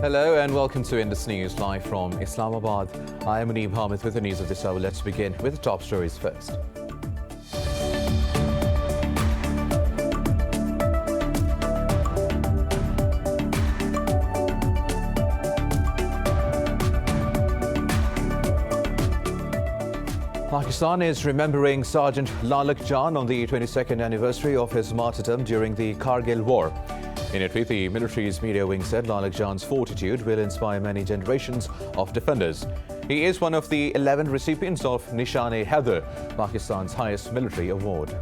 Hello and welcome to Indus News live from Islamabad. I am Muneeb Hamid with the news of this hour. Let's begin with the top stories first. Pakistan is remembering Sgt Lalik John on the 22nd anniversary of his martyrdom during the Kargil War. In a tweet, the military's media wing said Lalik John's fortitude will inspire many generations of defenders. He is one of the 11 recipients of Nishan-e-Haider, Pakistan's highest military award.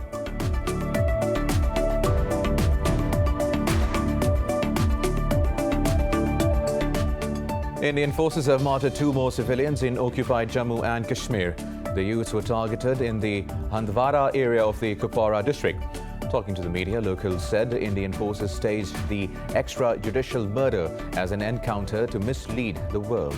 Indian forces have martyred 2 more civilians in occupied Jammu and Kashmir. The youths were targeted in the Handwara area of the Kupwara district. Talking to the media, locals said Indian forces staged the extrajudicial murder as an encounter to mislead the world.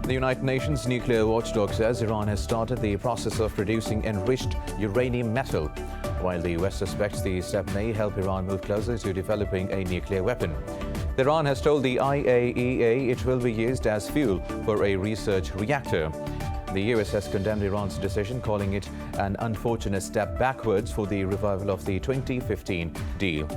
The United Nations nuclear watchdog says Iran has started the process of producing enriched uranium metal, while the US suspects the step may help Iran move closer to developing a nuclear weapon. Iran has told the IAEA it will be used as fuel for a research reactor. The US has condemned Iran's decision, calling it an unfortunate step backwards for the revival of the 2015 deal.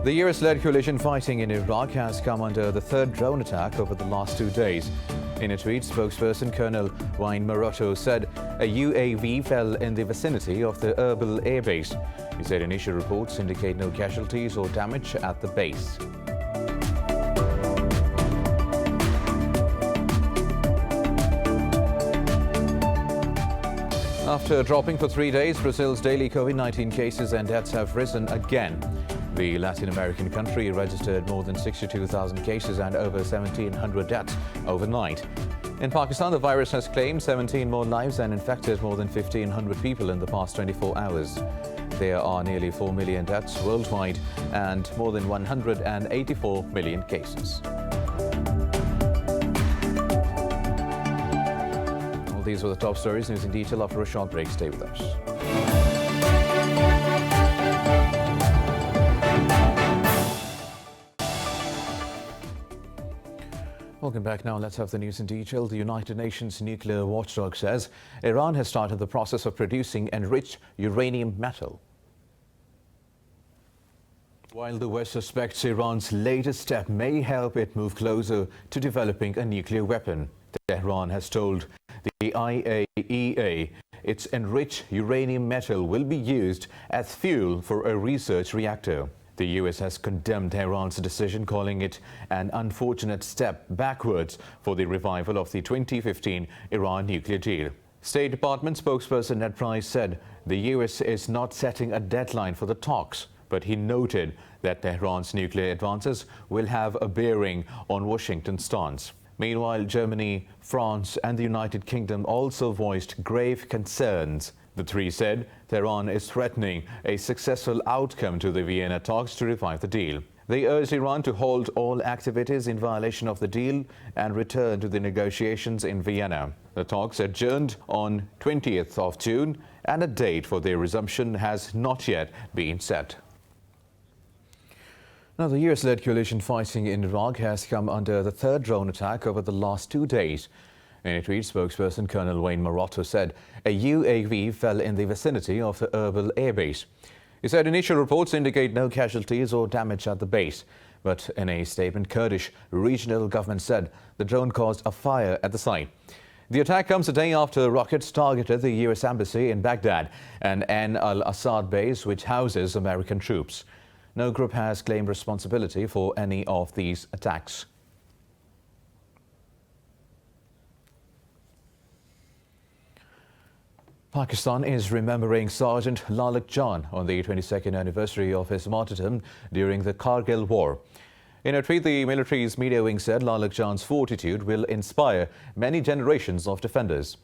The US-led coalition fighting in Iraq has come under the 3rd drone attack over the last 2 days. In a tweet, spokesperson Colonel Wayne Maroto said a UAV fell in the vicinity of the Erbil Air Base. He said initial reports indicate no casualties or damage at the base. After dropping for 3 days, Brazil's daily COVID-19 cases and deaths have risen again. The Latin American country registered more than 62,000 cases and over 1,700 deaths overnight. In Pakistan, the virus has claimed 17 more lives and infected more than 1,500 people in the past 24 hours. There are nearly 4 million deaths worldwide and more than 184 million cases. Well, these were the top stories. News in detail after a short break. Stay with us. Welcome back. Now let's have the news in detail. The United Nations nuclear watchdog says Iran has started the process of producing enriched uranium metal. While the West suspects Iran's latest step may help it move closer to developing a nuclear weapon, Tehran has told the IAEA its enriched uranium metal will be used as fuel for a research reactor. The US has condemned Tehran's decision, calling it an unfortunate step backwards for the revival of the 2015 Iran nuclear deal. State Department spokesperson Ned Price said the US is not setting a deadline for the talks, but he noted that Tehran's nuclear advances will have a bearing on Washington's stance. Meanwhile, Germany, France and the United Kingdom also voiced grave concerns. The three said Tehran is threatening a successful outcome to the Vienna talks to revive the deal. They urged Iran to halt all activities in violation of the deal and return to the negotiations in Vienna. The talks adjourned on 20th of June and a date for their resumption has not yet been set. Now, the US-led coalition fighting in Iraq has come under the 3rd drone attack over the last 2 days. In a tweet, spokesperson Colonel Wayne Maroto said a UAV fell in the vicinity of the Erbil Air Base. He said initial reports indicate no casualties or damage at the base. But in a statement, Kurdish regional government said the drone caused a fire at the site. The attack comes a day after rockets targeted the US embassy in Baghdad and Ain al-Assad base, which houses American troops. No group has claimed responsibility for any of these attacks. Pakistan is remembering Sgt Lalik John on the 22nd anniversary of his martyrdom during the Kargil War. In a tweet, the military's media wing said Lalik John's fortitude will inspire many generations of defenders.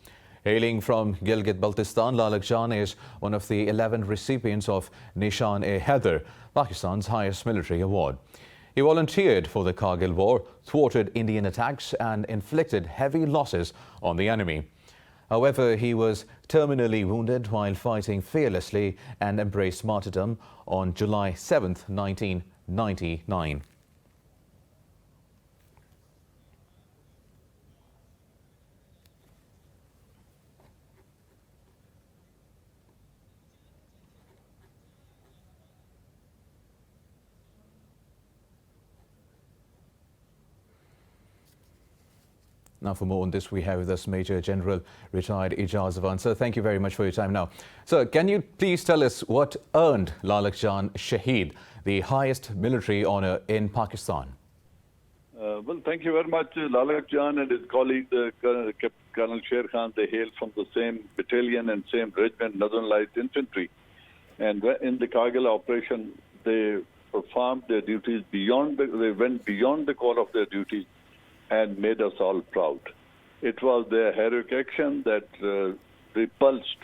Hailing from Gilgit-Baltistan, Lalik John is one of the 11 recipients of Nishan-e-Haider, Pakistan's highest military award. He volunteered for the Kargil war, thwarted Indian attacks and inflicted heavy losses on the enemy. However, he was terminally wounded while fighting fearlessly and embraced martyrdom on July 7, 1999. Now, for more on this, we have with us Major General retired Ijaz Awan. Sir, thank you very much for your time now. Sir, can you please tell us what earned Lalik John Shaheed, the highest military honor in Pakistan? Well, thank you very much. Lalik John and his colleague, Colonel Sher Khan, they hail from the same battalion and same regiment, Northern Light Infantry. And in the Kargil operation, they performed their duties they went beyond the call of their duty and made us all proud. It was their heroic action that repulsed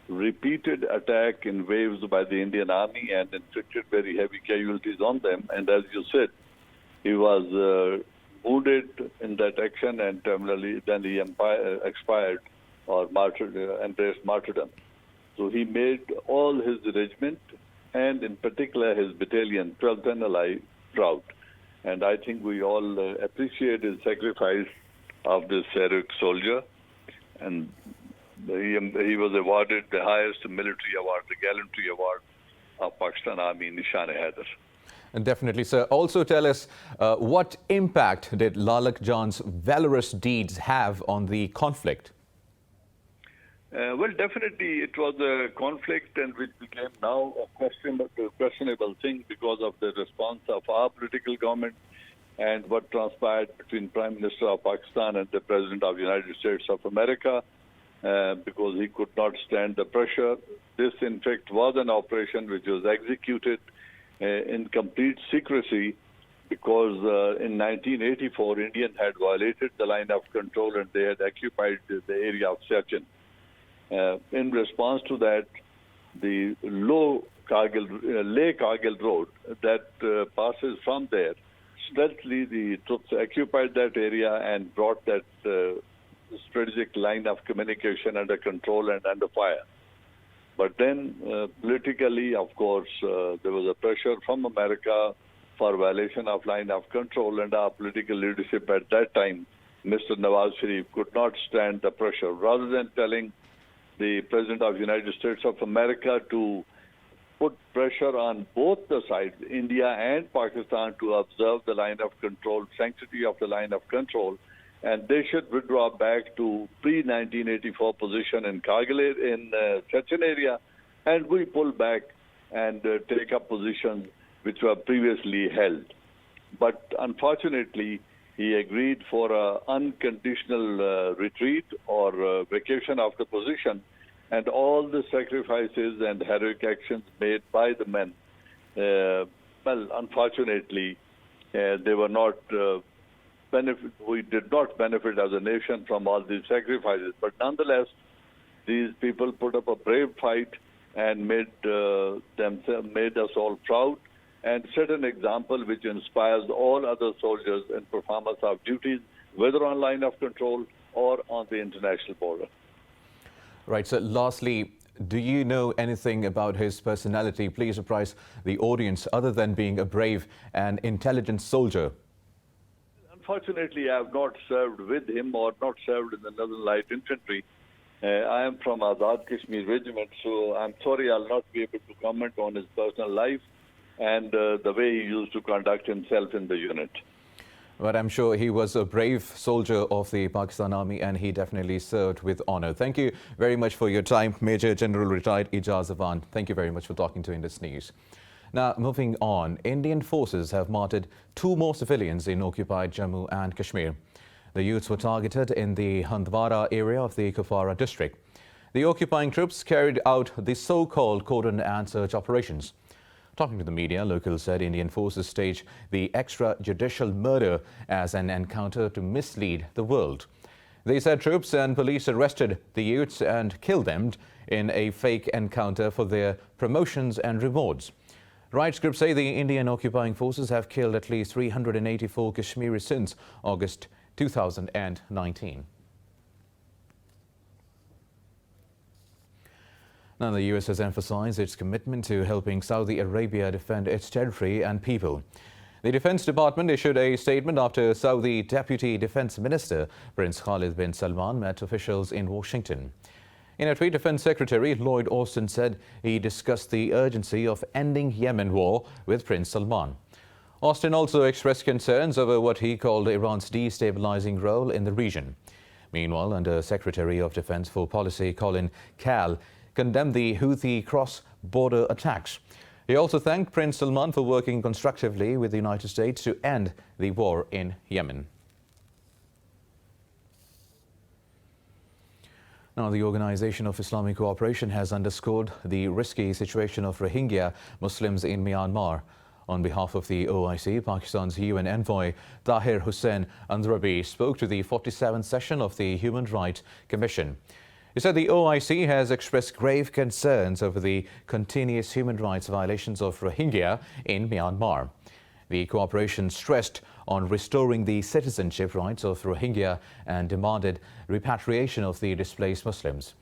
repeated attack in waves by the Indian Army and inflicted very heavy casualties on them. And as you said, he was wounded in that action and terminally then he expired or martyred, embraced martyrdom. So he made all his regiment and in particular his battalion, 12th NLI, proud. And I think we all appreciate his sacrifice of this heroic soldier. And he was awarded the highest military award, the Gallantry Award of Pakistan Army, Nishan-e-Haider. And definitely, sir. Also tell us, what impact did Lalik John's valorous deeds have on the conflict? Well, definitely it was a conflict and which became now a questionable thing because of the response of our political government and what transpired between Prime Minister of Pakistan and the President of the United States of America because he could not stand the pressure. This, in fact, was an operation which was executed in complete secrecy because in 1984, India had violated the line of control and they had occupied the area of Sechin. In response to that, the Leh Kargil road that passes from there, stealthily the troops occupied that area and brought that strategic line of communication under control and under fire. But then politically, of course, there was a pressure from America for violation of line of control, and our political leadership at that time, Mr. Nawaz Sharif, could not stand the pressure. Rather than telling the President of the United States of America to put pressure on both the sides, India and Pakistan, to observe the line of control, sanctity of the line of control, and they should withdraw back to pre-1984 position in Kargil, in Sechin area, and we pull back and take up positions which were previously held. But unfortunately, he agreed for an unconditional retreat or vacation of the position, and all the sacrifices and heroic actions made by the men, well, unfortunately, they were not we did not benefit as a nation from all these sacrifices. But nonetheless, these people put up a brave fight and made us all proud and set an example which inspires all other soldiers in performance of duties, whether on line of control or on the international border. Right. So lastly, do you know anything about his personality? Please apprise the audience, other than being a brave and intelligent soldier. Unfortunately, I have not served with him or not served in the Northern Light Infantry. I am from Azad Kashmir Regiment, so I'm sorry I'll not be able to comment on his personal life and the way he used to conduct himself in the unit. But I'm sure he was a brave soldier of the Pakistan Army and he definitely served with honor. Thank you very much for your time, Major General retired Ijaz Awan. Thank you very much for talking to Indus News. Now, moving on, Indian forces have martyred 2 more civilians in occupied Jammu and Kashmir. The youths were targeted in the Handwara area of the Kupwara district. The occupying troops carried out the so-called cordon and search operations. Talking to the media, locals said Indian forces staged the extrajudicial murder as an encounter to mislead the world. They said troops and police arrested the youths and killed them in a fake encounter for their promotions and rewards. Rights groups say the Indian occupying forces have killed at least 384 Kashmiris since August 2019. Now, the US has emphasized its commitment to helping Saudi Arabia defend its territory and people. The Defense Department issued a statement after Saudi Deputy Defense Minister Prince Khalid bin Salman met officials in Washington. In a tweet, Defense Secretary Lloyd Austin said he discussed the urgency of ending Yemen war with Prince Salman. Austin also expressed concerns over what he called Iran's destabilizing role in the region. Meanwhile, Under Secretary of Defense for Policy Colin Kahl condemned the Houthi cross-border attacks. He also thanked Prince Salman for working constructively with the United States to end the war in Yemen. Now, the Organization of Islamic Cooperation has underscored the risky situation of Rohingya Muslims in Myanmar. On behalf of the OIC, Pakistan's UN envoy Tahir Hussain Andrabi spoke to the 47th session of the Human Rights Commission. He said the OIC has expressed grave concerns over the continuous human rights violations of Rohingya in Myanmar. The cooperation stressed on restoring the citizenship rights of Rohingya and demanded repatriation of the displaced Muslims.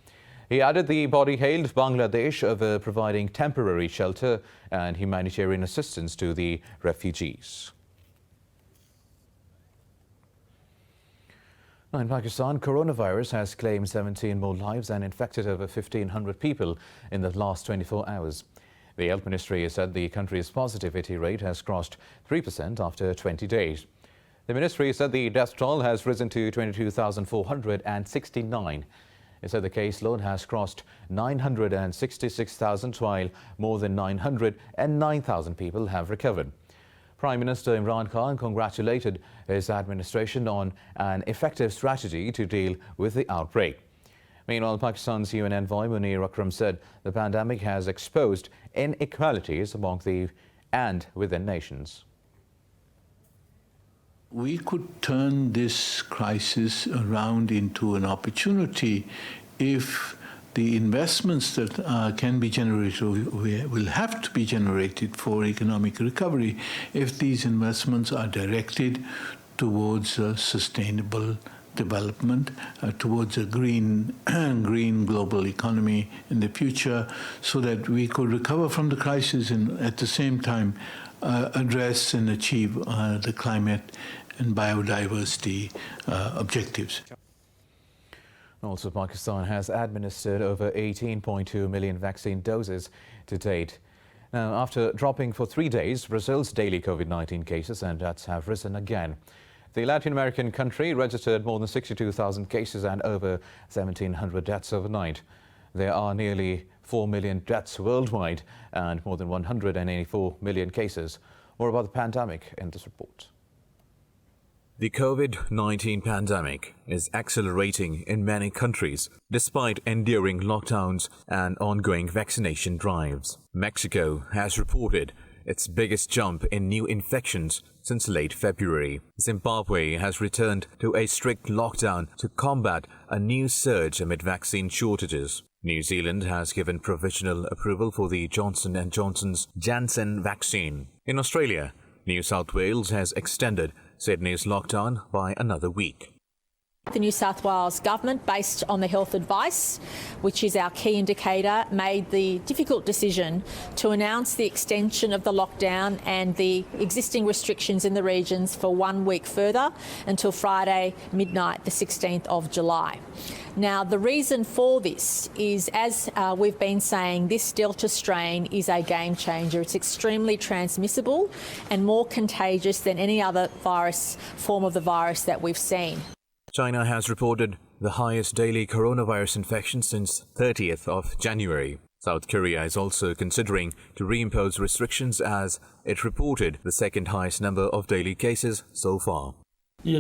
He added the body hailed Bangladesh over providing temporary shelter and humanitarian assistance to the refugees. Now, in Pakistan, coronavirus has claimed 17 more lives and infected over 1,500 people in the last 24 hours. The Health Ministry has said the country's positivity rate has crossed 3% after 20 days. The ministry said the death toll has risen to 22,469. It said the caseload has crossed 966,000, while more than 909,000 people have recovered. Prime Minister Imran Khan congratulated his administration on an effective strategy to deal with the outbreak. Meanwhile, Pakistan's UN envoy Munir Akram said the pandemic has exposed inequalities among the and within nations. We could turn this crisis around into an opportunity if the investments that can be generated, will have to be generated for economic recovery, if these investments are directed towards sustainable development, towards a green global economy in the future, so that we could recover from the crisis and at the same time address and achieve the climate and biodiversity objectives. Also, Pakistan has administered over 18.2 million vaccine doses to date. Now, after dropping for 3 days, Brazil's daily COVID-19 cases and deaths have risen again. The Latin American country registered more than 62,000 cases and over 1,700 deaths overnight. There are nearly 4 million deaths worldwide and more than 184 million cases. More about the pandemic in this report. The COVID-19 pandemic is accelerating in many countries despite enduring lockdowns and ongoing vaccination drives. Mexico has reported its biggest jump in new infections since late February. Zimbabwe has returned to a strict lockdown to combat a new surge amid vaccine shortages. New Zealand has given provisional approval for the Johnson & Johnson's Janssen vaccine. In Australia, New South Wales has extended Sydney's lockdown by another week. The New South Wales government, based on the health advice, which is our key indicator, made the difficult decision to announce the extension of the lockdown and the existing restrictions in the regions for 1 week further until Friday midnight, the 16th of July. Now, the reason for this is, as we've been saying, this Delta strain is a game changer. It's extremely transmissible and more contagious than any other form of the virus that we've seen. China has reported the highest daily coronavirus infection since 30th of January. South Korea is also considering to reimpose restrictions as it reported the second highest number of daily cases so far. We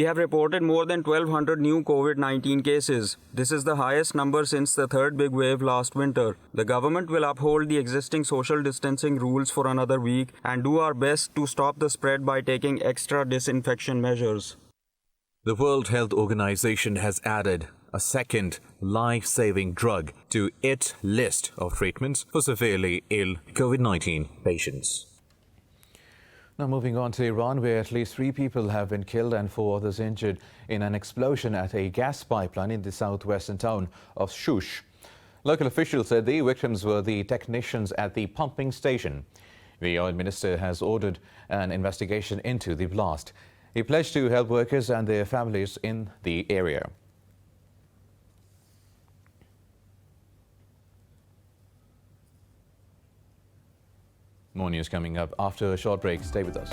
have reported more than 1,200 new COVID-19 cases. This is the highest number since the third big wave last winter. The government will uphold the existing social distancing rules for another week and do our best to stop the spread by taking extra disinfection measures. The World Health Organization has added a second life-saving drug to its list of treatments for severely ill COVID-19 patients. Now moving on to Iran, where at least 3 people have been killed and 4 others injured in an explosion at a gas pipeline in the southwestern town of Shush. Local officials said the victims were the technicians at the pumping station. The oil minister has ordered an investigation into the blast. He pledged to help workers and their families in the area. More news coming up after a short break. Stay with us.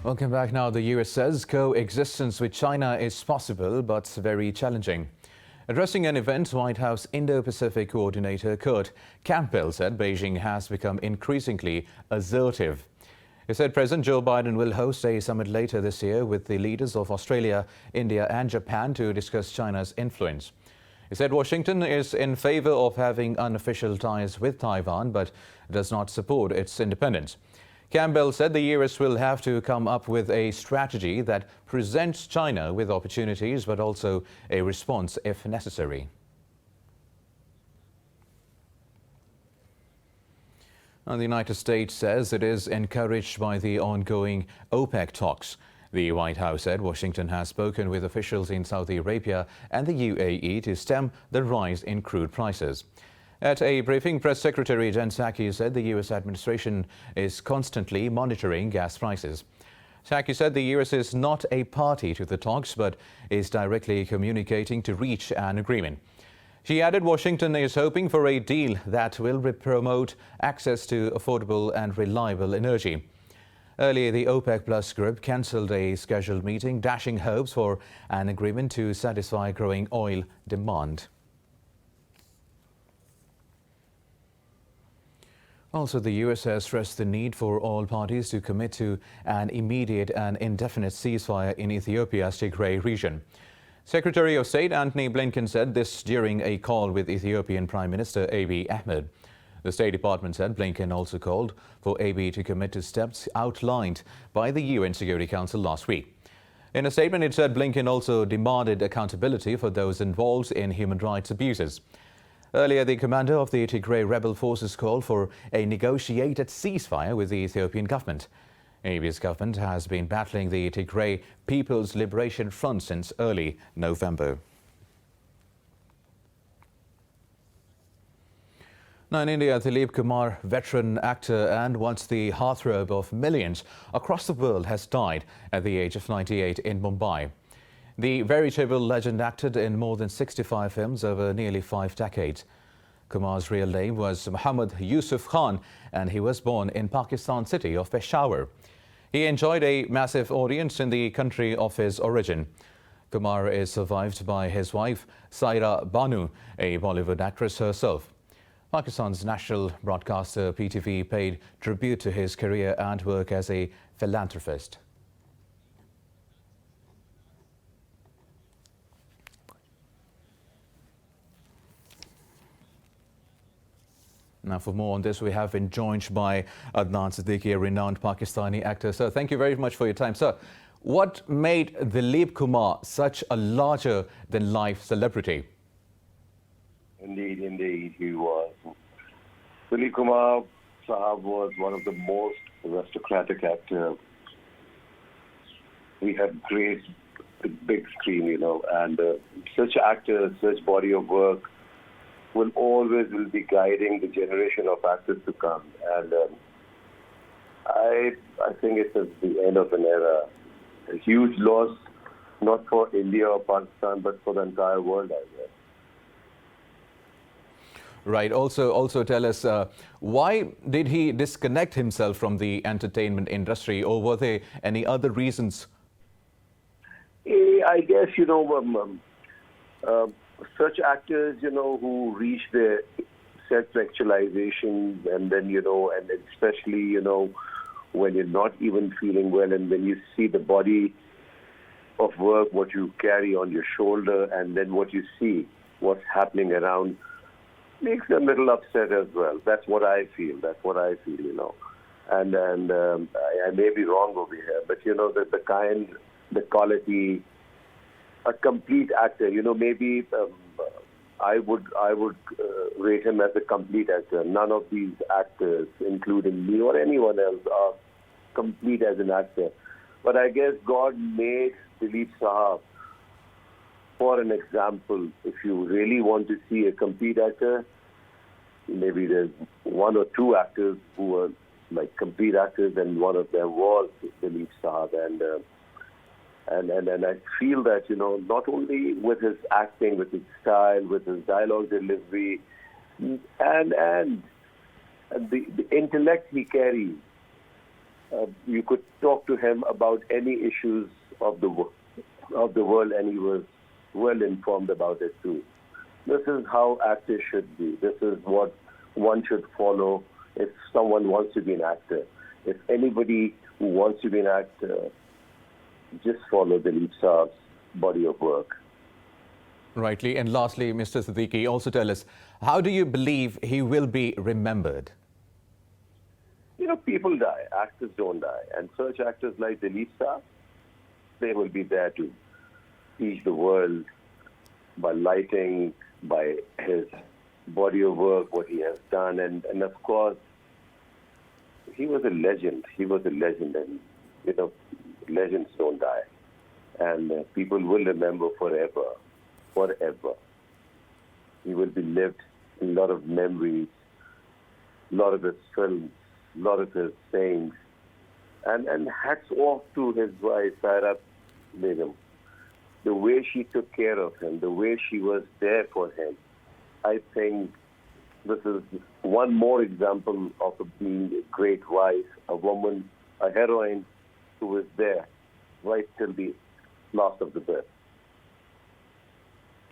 Welcome back. Now, the US says coexistence with China is possible but very challenging. Addressing an event, White House Indo-Pacific Coordinator Kurt Campbell said Beijing has become increasingly assertive. He said President Joe Biden will host a summit later this year with the leaders of Australia, India and Japan to discuss China's influence. He said Washington is in favor of having unofficial ties with Taiwan but does not support its independence. Campbell said the US will have to come up with a strategy that presents China with opportunities but also a response if necessary. Now, the United States says it is encouraged by the ongoing OPEC talks. The White House said Washington has spoken with officials in Saudi Arabia and the UAE to stem the rise in crude prices. At a briefing, Press Secretary Jen Psaki said the U.S. administration is constantly monitoring gas prices. Psaki said the U.S. is not a party to the talks but is directly communicating to reach an agreement. She added Washington is hoping for a deal that will promote access to affordable and reliable energy. Earlier, the OPEC Plus group cancelled a scheduled meeting, dashing hopes for an agreement to satisfy growing oil demand. Also, the US has stressed the need for all parties to commit to an immediate and indefinite ceasefire in Ethiopia's Tigray region. Secretary of State Antony Blinken said this during a call with Ethiopian Prime Minister Abiy Ahmed. The State Department said Blinken also called for Abiy to commit to steps outlined by the UN Security Council last week. In a statement, it said Blinken also demanded accountability for those involved in human rights abuses. Earlier, the commander of the Tigray rebel forces called for a negotiated ceasefire with the Ethiopian government. Abiy's government has been battling the Tigray People's Liberation Front since early November. Now in India, Dilip Kumar, veteran actor and once the heartthrob of millions across the world, has died at the age of 98 in Mumbai. The veritable legend acted in more than 65 films over nearly 5 decades. Kumar's real name was Muhammad Yusuf Khan and he was born in Pakistan's city of Peshawar. He enjoyed a massive audience in the country of his origin. Kumar is survived by his wife, Saira Banu, a Bollywood actress herself. Pakistan's national broadcaster PTV paid tribute to his career and work as a philanthropist. Now, for more on this, we have been joined by Adnan Siddiqui, a renowned Pakistani actor. Sir, thank you very much for your time. Sir, what made Dilip Kumar such a larger-than-life celebrity? Indeed, he was. Dilip Kumar Sahab was one of the most aristocratic actors. We had graced the big screen, and such actors, such body of work will be guiding the generation of actors to come. And I think it's the end of an era. A huge loss, not for India or Pakistan, but for the entire world, I guess. Right. Also tell us, why did he disconnect himself from the entertainment industry, or were there any other reasons? I guess, such actors, who reach their self-actualization and then, and especially, when you're not even feeling well and when you see the body of work, what you carry on your shoulder and then what you see what's happening around makes me a little upset as well. That's what I feel. And I may be wrong over here, but the quality, a complete actor. Maybe I would rate him as a complete actor. None of these actors, including me or anyone else, are complete as an actor. But I guess God made Dilip Sahab for an example. If you really want to see a complete actor, maybe there's one or two actors who were like complete actors, and one of them was Dilip Sahab. And I feel that, not only with his acting, with his style, with his dialogue delivery, and the intellect he carries, you could talk to him about any issues of the world, and he was well informed about it too. This is how actors should be. This is what one should follow if someone wants to be an actor. If anybody who wants to be an actor, just follow Dilip Sahab's body of work. Rightly. And lastly, Mr. Siddiqui, also tell us, how do you believe he will be remembered? People die. Actors don't die. And such actors like Dilip Sahab, they will be there to teach the world by lighting, by his body of work, what he has done. And of course, he was a legend. And, legends don't die. And people will remember forever. He will be lived in a lot of memories, a lot of his films, a lot of his sayings. And hats off to his wife, Saira Begum. The way she took care of him, the way she was there for him. I think this is one more example of being a great wife, a woman, a heroine who was there right till the last of the breath.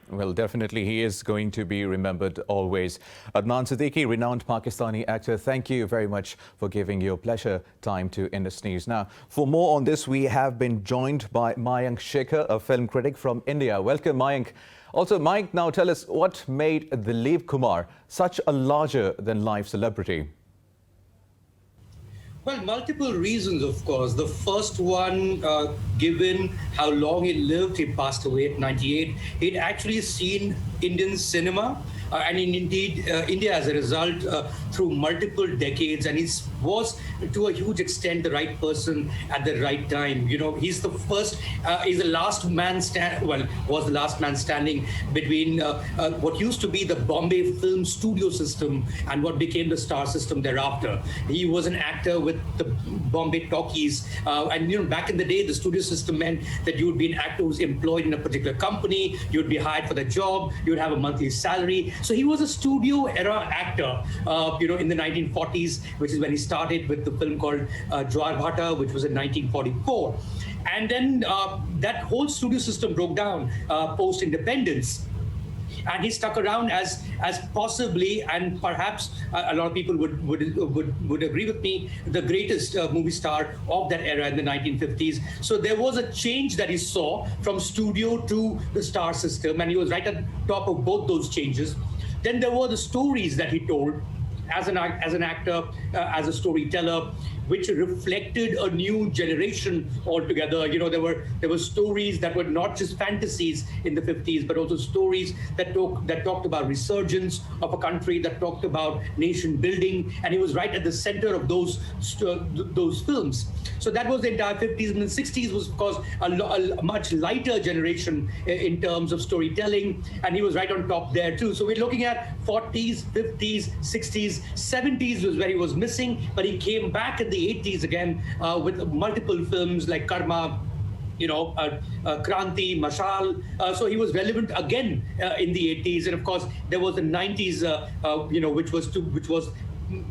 Well, definitely he is going to be remembered always. Adnan Siddiqui, renowned Pakistani actor, thank you very much for giving your pleasure time to Indus News. Now, for more on this, we have been joined by Mayank Shekhar, a film critic from India. Welcome, Mayank. Also, Mayank, now tell us what made Dilip Kumar such a larger-than-life celebrity? Well, multiple reasons, of course. The first one, given how long he lived, he passed away at 98. He'd actually seen Indian cinema and indeed India as a result through multiple decades, and he was to a huge extent the right person at the right time. He's the first, he's the last man was the last man standing between what used to be the Bombay film studio system and what became the Star system thereafter. He was an actor with the Bombay talkies, and back in the day, the studio system meant that you would be an actor who's employed in a particular company, you'd be hired for the job, you'd have a monthly salary. So he was a studio era actor, in the 1940s, which is when he started with the film called Jwar Bhata, which was in 1944. And then that whole studio system broke down post-independence. And he stuck around as possibly, and perhaps a lot of people would agree with me, the greatest movie star of that era in the 1950s. So there was a change that he saw from studio to the star system, and he was right at the top of both those changes. Then there were the stories that he told as an actor, as a storyteller, which reflected a new generation altogether. There were stories that were not just fantasies in the 50s, but also stories that talked about resurgence of a country, that talked about nation building, and he was right at the center of those films. So that was the entire 50s, and the 60s was, of course, a much lighter generation in terms of storytelling, and he was right on top there too. So we're looking at 40s, 50s, 60s, 70s was where he was missing, but he came back in the 80s again with multiple films like Karma, Kranti, Mashal. So he was relevant again in the 80s, and of course there was the 90s, which was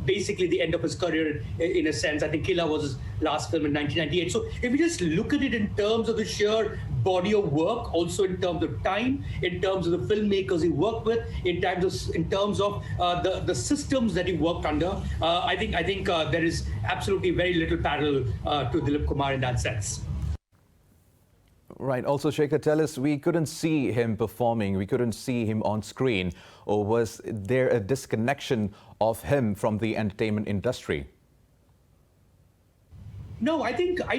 basically the end of his career in a sense. I think Killa was his last film in 1998. So if we just look at it in terms of the sheer body of work, also in terms of time, in terms of the filmmakers he worked with, in terms of the systems that he worked under, I think there is absolutely very little parallel to Dilip Kumar in that sense. Right. Also, Shekhar, tell us, we couldn't see him performing, we couldn't see him on screen, or was there a disconnection of him from the entertainment industry? No, I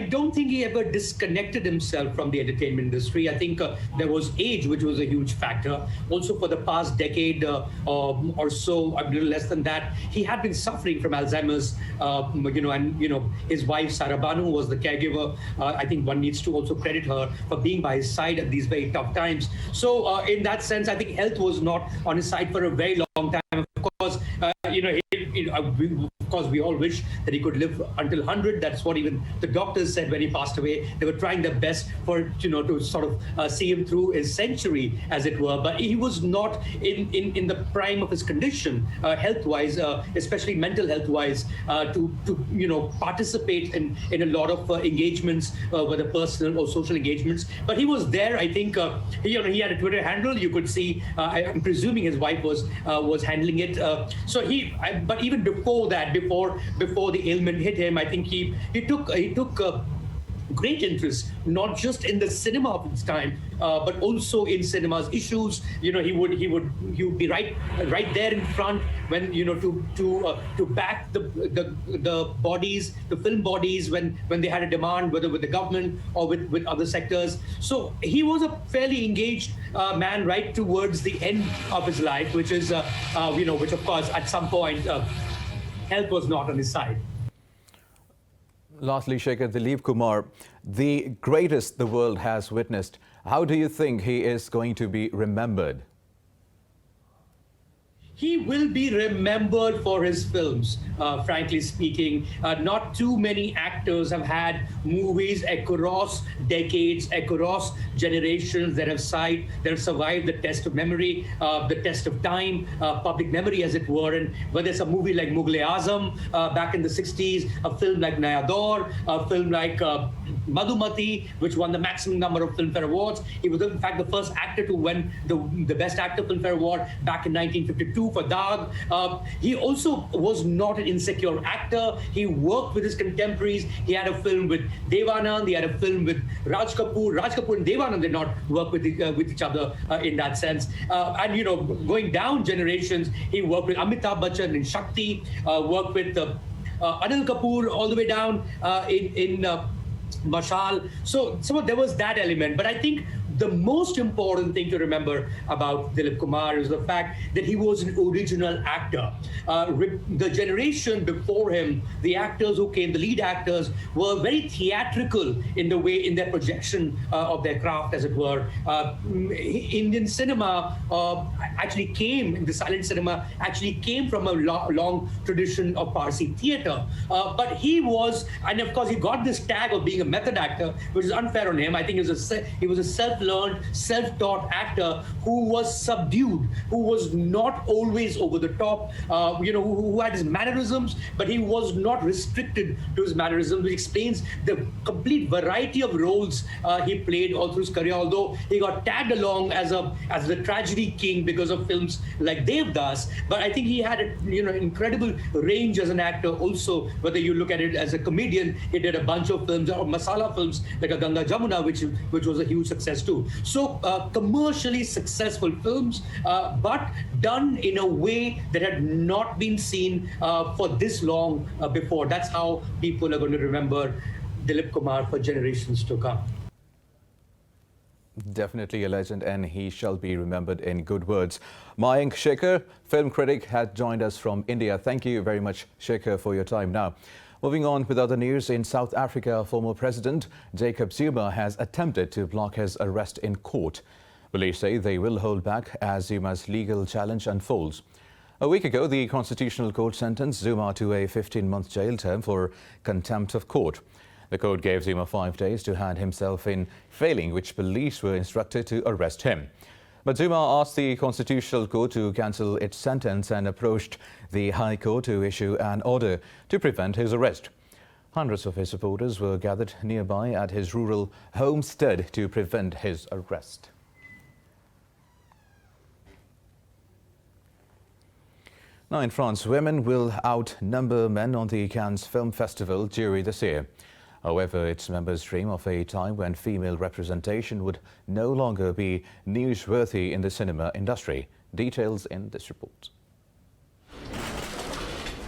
don't think he ever disconnected himself from the entertainment industry. I think there was age, which was a huge factor. Also, for the past decade or so, a little less than that, he had been suffering from Alzheimer's. His wife Sarah Banu was the caregiver. I think one needs to also credit her for being by his side at these very tough times. So, in that sense, I think health was not on his side for a very long time. Of course, of course, we all wish that he could live until 100. That's what even the doctors said when he passed away. They were trying their best to sort of see him through his century, as it were. But he was not in the prime of his condition, health-wise, especially mental health-wise, to participate in a lot of engagements, whether personal or social engagements. But he was there. I think he had a Twitter handle. You could see. I'm presuming his wife was handling it. But even before that, before the ailment hit him, I think he took great interest, not just in the cinema of its time, but also in cinema's issues. He would be right there in front when to back the bodies, the film bodies when they had a demand, whether with the government or with other sectors. So he was a fairly engaged man right towards the end of his life, which is which of course at some point health was not on his side. Lastly, Shekhar, Dilip Kumar, the greatest the world has witnessed. How do you think he is going to be remembered? He will be remembered for his films, frankly speaking. Not too many actors have had movies across decades, across generations that have survived the test of memory, the test of time, public memory, as it were. And whether it's a movie like Mughal-e-Azam back in the 60s, a film like Naya Daur, a film like Madhumati, which won the maximum number of Filmfare Awards. He was, in fact, the first actor to win the Best Actor Filmfare Award back in 1952 for Daag. He also was not an insecure actor. He worked with his contemporaries. He had a film with Devanand. He had a film with Raj Kapoor. Raj Kapoor and Devanand did not work with each other in that sense. And going down generations, he worked with Amitabh Bachchan in Shakti. Worked with Anil Kapoor all the way down in Mashal. So there was that element. But I think the most important thing to remember about Dilip Kumar is the fact that he was an original actor. The generation before him, the actors who came, the lead actors, were very theatrical in their projection of their craft, as it were. Indian cinema the silent cinema actually came from a long tradition of Parsi theatre. But he was, and of course he got this tag of being a method actor, which is unfair on him. I think he was a self-learned, self-taught actor who was subdued, who was not always over the top, who had his mannerisms, but he was not restricted to his mannerisms, which explains the complete variety of roles he played all through his career. Although he got tagged along as the tragedy king because of films like Devdas, but I think he had an incredible range as an actor also. Whether you look at it as a comedian, he did a bunch of films or masala films like a Ganga Jamuna, which was a huge success too. So commercially successful films, but done in a way that had not been seen for this long before. That's how people are going to remember Dilip Kumar for generations to come. Definitely a legend, and he shall be remembered in good words. Mayank Shekhar, film critic, has joined us from India. Thank you very much, Shekhar, for your time. Now, moving on with other news, in South Africa, former President Jacob Zuma has attempted to block his arrest in court. Police say they will hold back as Zuma's legal challenge unfolds. A week ago, the Constitutional Court sentenced Zuma to a 15-month jail term for contempt of court. The court gave Zuma 5 days to hand himself in, failing which police were instructed to arrest him. But Zuma asked the Constitutional Court to cancel its sentence and approached the High Court to issue an order to prevent his arrest. Hundreds of his supporters were gathered nearby at his rural homestead to prevent his arrest. Now in France, women will outnumber men on the Cannes Film Festival jury this year. However, its members dream of a time when female representation would no longer be newsworthy in the cinema industry. Details in this report.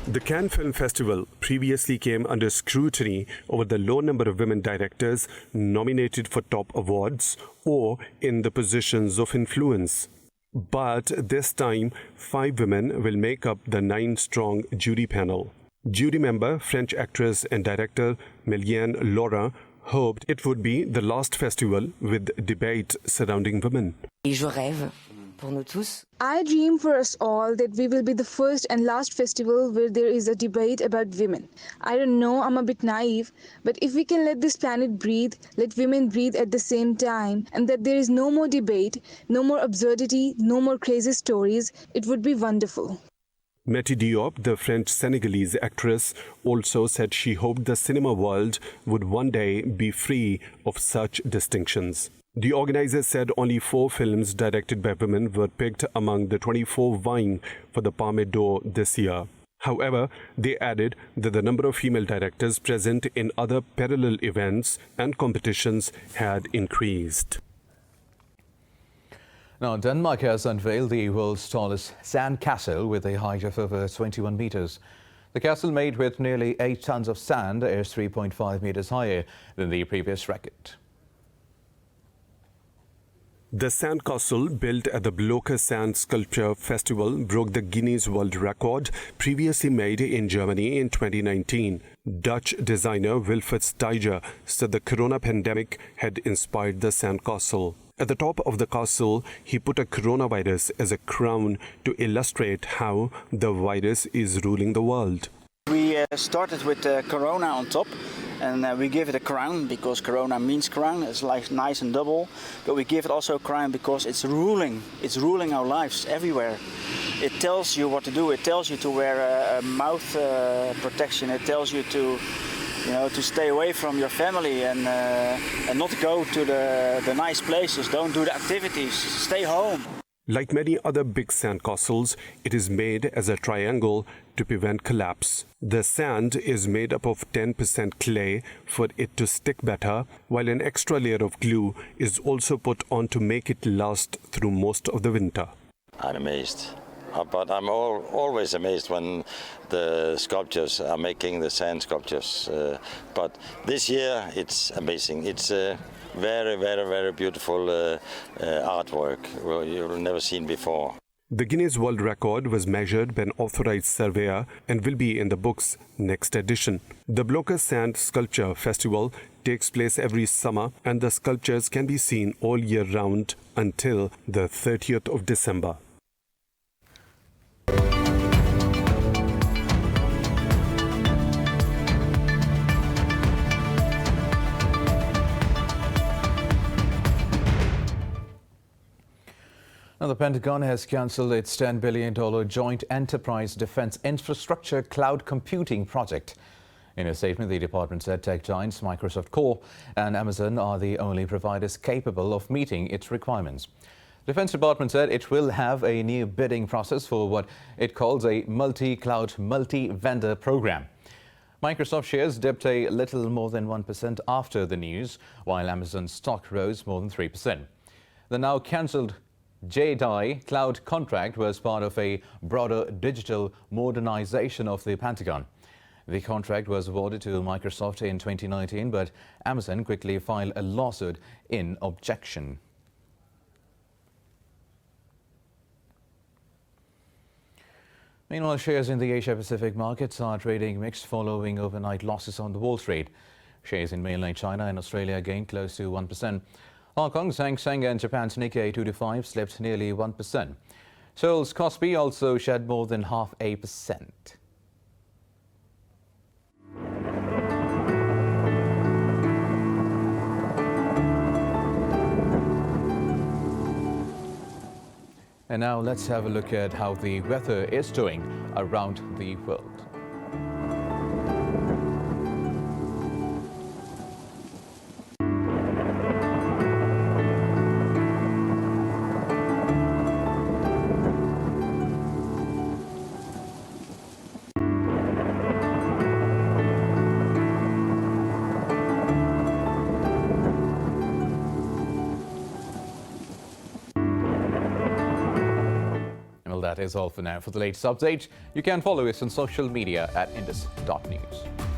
The Cannes Film Festival previously came under scrutiny over the low number of women directors nominated for top awards or in the positions of influence. But this time, 5 women will make up the 9-strong jury panel. Jury member, French actress and director Mylène Laurent hoped it would be the last festival with debate surrounding women. Je rêve pour nous tous. I dream for us all that we will be the first and last festival where there is a debate about women. I don't know, I'm a bit naive, but if we can let this planet breathe, let women breathe at the same time, and that there is no more debate, no more absurdity, no more crazy stories, it would be wonderful. Mati Diop, the French-Senegalese actress, also said she hoped the cinema world would one day be free of such distinctions. The organizers said only 4 films directed by women were picked among the 24 vying for the Palme d'Or this year. However, they added that the number of female directors present in other parallel events and competitions had increased. Now, Denmark has unveiled the world's tallest sand castle with a height of over 21 meters. The castle, made with nearly 8 tons of sand, is 3.5 meters higher than the previous record. The sandcastle, built at the Bullletin Sand Sculpture Festival, broke the Guinness World Record previously made in Germany in 2019. Dutch designer Wilfried Steiger said the corona pandemic had inspired the sandcastle. At the top of the castle, he put a coronavirus as a crown to illustrate how the virus is ruling the world. We started with Corona on top, and we give it a crown because Corona means crown. It's like nice and double, but we give it also a crown because it's ruling our lives everywhere. It tells you what to do. It tells you to wear a mouth protection. It tells you to stay away from your family and not go to the nice places. Don't do the activities. Stay home. Like many other big sandcastles, it is made as a triangle to prevent collapse. The sand is made up of 10% clay for it to stick better, while an extra layer of glue is also put on to make it last through most of the winter. I'm amazed. But I'm always amazed when the sculptors are making the sand sculptures. But this year it's amazing. It's a very, very, very beautiful artwork you've never seen before. The Guinness World Record was measured by an authorized surveyor and will be in the book's next edition. The Bullletin Sand Sculpture Festival takes place every summer, and the sculptures can be seen all year round until the 30th of December. Now, the Pentagon has cancelled its $10 billion Joint Enterprise Defense Infrastructure Cloud Computing project. In a statement, the department said tech giants Microsoft Core and Amazon are the only providers capable of meeting its requirements. The Defense Department said it will have a new bidding process for what it calls a multi-cloud, multi-vendor program. Microsoft shares dipped a little more than 1% after the news, while Amazon's stock rose more than 3%. The now cancelled JEDI cloud contract was part of a broader digital modernization of the Pentagon. The contract was awarded to Microsoft in 2019, but Amazon quickly filed a lawsuit in objection. Meanwhile, shares in the Asia-Pacific markets are trading mixed following overnight losses on the Wall Street. Shares in mainland China and Australia gained close to 1%. Hong Kong's Hang Seng and Japan's Nikkei 225 slipped nearly 1%. Seoul's Kospi also shed more than 0.5%. And now let's have a look at how the weather is doing around the world. that is all for now. For the latest update, you can follow us on social media at indus.news.